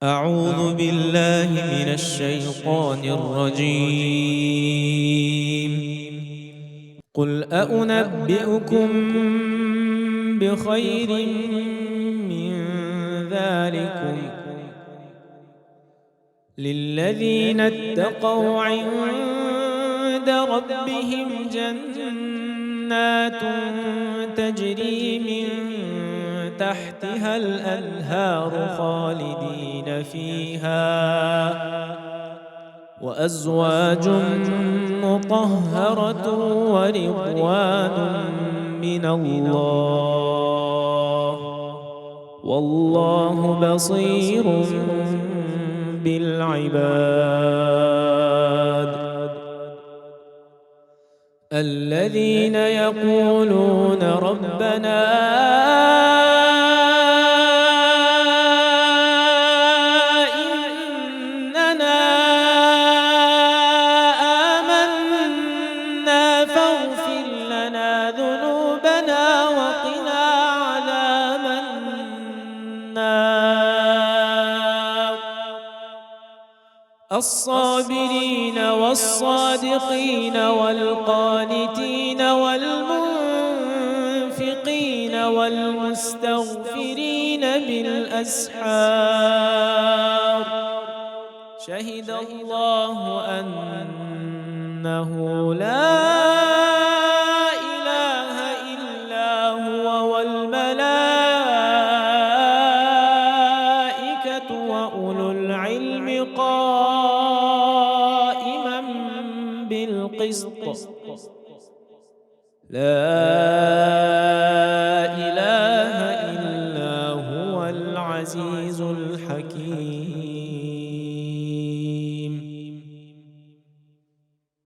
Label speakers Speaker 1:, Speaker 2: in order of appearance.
Speaker 1: أعوذ بالله من الشيطان الرجيم. قل أنبئكم بخير من ذلكم للذين اتقوا عند ربهم جنات تجري من تحتها الأنهار خالدين فيها وأزواج مطهرة ورضوان من الله والله بصير بالعباد. الذين يقولون ربنا إننا آمنا فاغفر لنا ذنوبنا وقنا عذاب النار. الصابرين والصادقين والقانتين والمنفقين والمستغفرين بالأسحار. شهد الله أنه لا إله إلا هو والملائكة وأولو العلم قائما بالقسط. لا إله إلا هو العزيز الحكيم.